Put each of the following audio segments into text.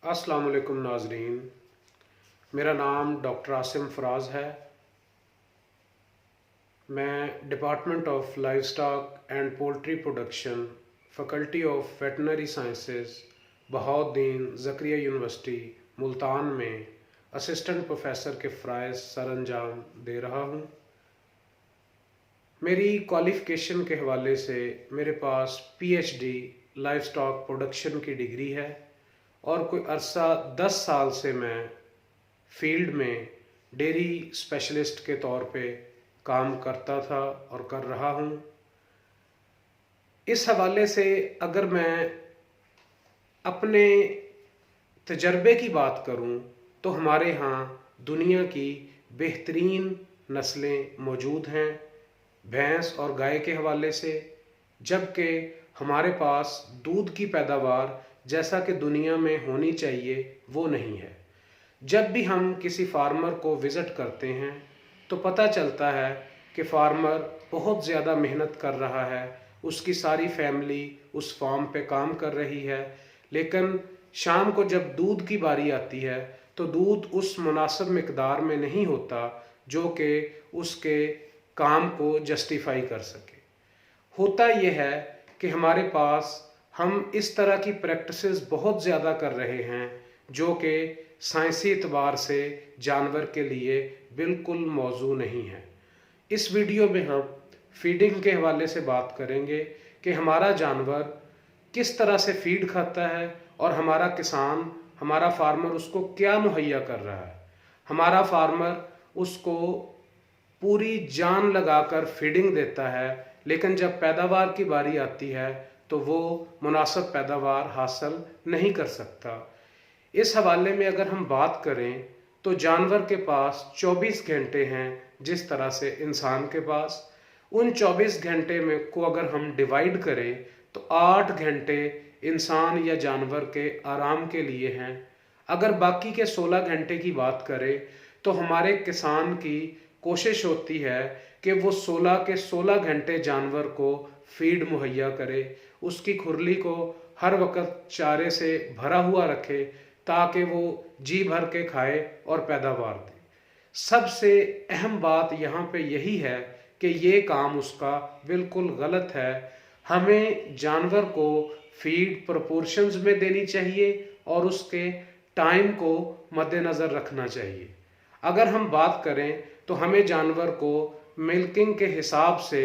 अस्सलाम वालेकुम नाजरीन। मेरा नाम डॉक्टर आसिम फराज है। मैं department of live stock and poultry production, faculty of veterinary sciences, Bahauddin Zakaria university Multan में असिस्टेंट प्रोफेसर के फ़राइज़ सर अंजाम दे रहा हूँ। मेरी क्वालिफ़िकेशन के हवाले से मेरे पास पीएचडी लाइव स्टॉक प्रोडक्शन की डिग्री है और कोई अरसा 10 साल से मैं फील्ड में डेयरी स्पेशलिस्ट के तौर पे काम करता था और कर रहा हूँ। इस हवाले से अगर मैं अपने तजर्बे की बात करूँ तो हमारे यहाँ दुनिया की बेहतरीन नस्लें मौजूद हैं भैंस और गाय के हवाले से, जबकि हमारे पास दूध की पैदावार जैसा कि दुनिया में होनी चाहिए वो नहीं है। जब भी हम किसी फार्मर को विज़िट करते हैं तो पता चलता है कि फार्मर बहुत ज़्यादा मेहनत कर रहा है, उसकी सारी फैमिली उस फार्म पे काम कर रही है, लेकिन शाम को जब दूध की बारी आती है तो दूध उस मुनासिब मिकदार में नहीं होता जो कि उसके काम को जस्टिफाई कर सके। होता यह है कि हमारे पास हम इस तरह की प्रैक्टिसेस बहुत ज़्यादा कर रहे हैं जो कि साइंसी एतबार से जानवर के लिए बिल्कुल मौजू नहीं है। इस वीडियो में हम फीडिंग के हवाले से बात करेंगे कि हमारा जानवर किस तरह से फीड खाता है और हमारा किसान, हमारा फार्मर उसको क्या मुहैया कर रहा है। हमारा फार्मर उसको पूरी जान लगाकर फीडिंग देता है, लेकिन जब पैदावार की बारी आती है तो वो मुनासिब पैदावार हासिल नहीं कर सकता। इस हवाले में अगर हम बात करें तो जानवर के पास 24 घंटे हैं जिस तरह से इंसान के पास। उन 24 घंटे में को अगर हम डिवाइड करें तो 8 घंटे इंसान या जानवर के आराम के लिए हैं। अगर बाकी के 16 घंटे की बात करें तो हमारे किसान की कोशिश होती है कि वो 16 के 16 घंटे जानवर को फीड मुहैया करे, उसकी खुरली को हर वक्त चारे से भरा हुआ रखे ताकि वो जी भर के खाए और पैदावार दे। सबसे अहम बात यहाँ पे यही है कि ये काम उसका बिल्कुल गलत है। हमें जानवर को फीड प्रोपोर्शंस में देनी चाहिए और उसके टाइम को मद्देनज़र रखना चाहिए। अगर हम बात करें तो हमें जानवर को मिल्किंग के हिसाब से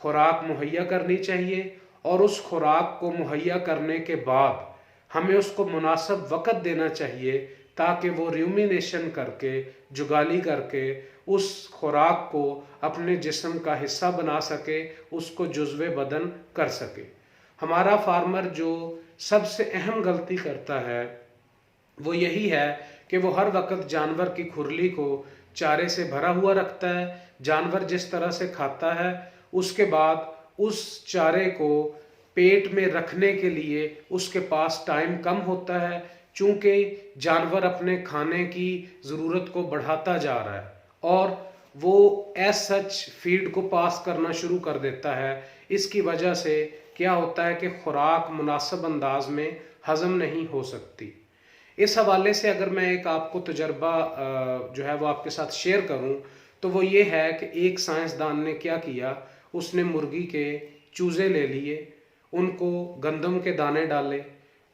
खुराक मुहैया करनी चाहिए और उस खुराक को मुहैया करने के बाद हमें उसको मुनासिब वक़्त देना चाहिए ताकि वो रूमिनेशन करके, जुगाली करके उस खुराक को अपने जिस्म का हिस्सा बना सके, उसको जुज़्वे बदन कर सके। हमारा फार्मर जो सबसे अहम गलती करता है वो यही है कि वो हर वक्त जानवर की खुरली को चारे से भरा हुआ रखता है। जानवर जिस तरह से खाता है उसके बाद उस चारे को पेट में रखने के लिए उसके पास टाइम कम होता है, चूँकि जानवर अपने खाने की ज़रूरत को बढ़ाता जा रहा है और वो एज सच फीड को पास करना शुरू कर देता है। इसकी वजह से क्या होता है कि खुराक मुनासिब अंदाज में हज़म नहीं हो सकती। इस हवाले से अगर मैं एक आपको तजर्बा जो है वो आपके साथ शेयर करूं तो वो ये है कि एक साइंसदान ने क्या किया, उसने मुर्गी के चूज़े ले लिए, उनको गंदम के दाने डाले,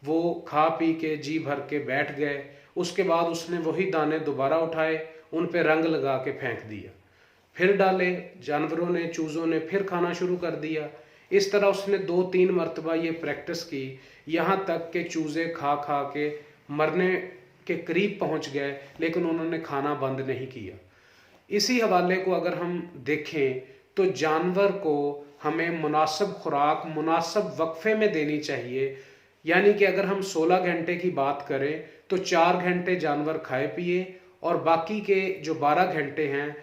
वो खा पी के जी भर के बैठ गए। उसके बाद उसने वही दाने दोबारा उठाए, उन पे रंग लगा के फेंक दिया, फिर डाले, जानवरों ने, चूज़ों ने फिर खाना शुरू कर दिया। इस तरह उसने 2-3 मरतबा ये प्रैक्टिस की, यहाँ तक कि चूज़े खा खा के मरने के करीब पहुँच गए, लेकिन उन्होंने खाना बंद नहीं किया। इसी हवाले को अगर हम देखें तो जानवर को हमें मुनासिब खुराक मुनासिब वक्फे में देनी चाहिए। यानी कि अगर हम 16 घंटे की बात करें तो 4 घंटे जानवर खाए पिए और बाकी के जो 12 घंटे हैं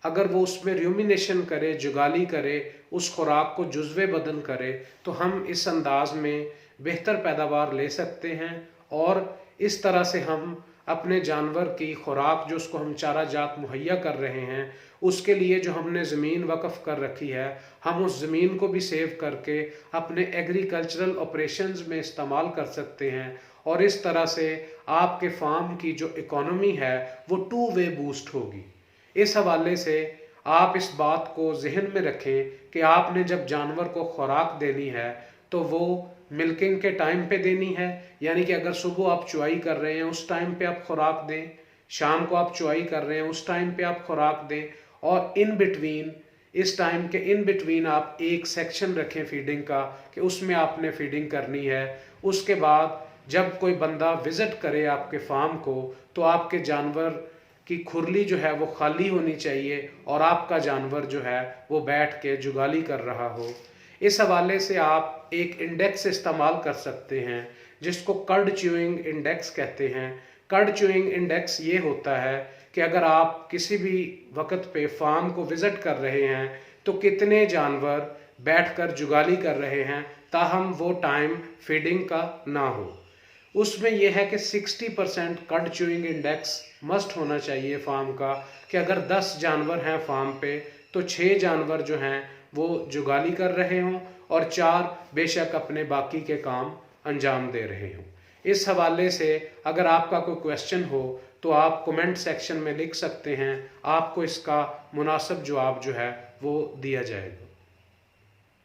अगर वो उसमें रूमिनेशन करे, जुगाली करे, उस खुराक को जुज़्वे बदन करे तो हम इस अंदाज में बेहतर पैदावार ले सकते हैं और इस तरह से हम अपने जानवर की खुराक जो उसको हम चारा जात मुहैया कर रहे हैं, उसके लिए जो हमने ज़मीन वक़्फ़ कर रखी है, हम उस ज़मीन को भी सेव करके अपने एग्रीकल्चरल ऑपरेशंस में इस्तेमाल कर सकते हैं। और इस तरह से आपके फार्म की जो इकोनॉमी है वो टू वे बूस्ट होगी। इस हवाले से आप इस बात को जहन में रखें कि आपने जब जानवर को खुराक देनी है तो वो मिल्किंग के टाइम पे देनी है, यानी कि अगर सुबह आप चुआई कर रहे हैं उस टाइम पे आप खुराक दें, शाम को आप चुआई कर रहे हैं उस टाइम पे आप खुराक दें, और इन बिटवीन, इस टाइम के इन बिटवीन आप एक सेक्शन रखें फीडिंग का कि उसमें आपने फीडिंग करनी है। उसके बाद जब कोई बंदा विज़िट करे आपके फार्म को तो आपके जानवर की खुरली जो है वो खाली होनी चाहिए और आपका जानवर जो है वो बैठ के जुगाली कर रहा हो। इस हवाले से आप एक इंडेक्स इस्तेमाल कर सकते हैं जिसको कर्ड च्यूइंग इंडेक्स कहते हैं। कर्ड च्यूइंग इंडेक्स ये होता है कि अगर आप किसी भी वक्त पे फार्म को विज़िट कर रहे हैं तो कितने जानवर बैठकर जुगाली कर रहे हैं, ताहम वो टाइम फीडिंग का ना हो। उसमें यह है कि 60% कर्ड च्यूइंग इंडेक्स मस्ट होना चाहिए फार्म का, कि अगर 10 जानवर हैं फार्म पे तो 6 जानवर जो हैं वो जुगाली कर रहे हों और 4 बेशक अपने बाकी के काम अंजाम दे रहे हों। इस हवाले से अगर आपका कोई क्वेश्चन हो तो आप कमेंट सेक्शन में लिख सकते हैं, आपको इसका मुनासिब जवाब जो है वो दिया जाएगा।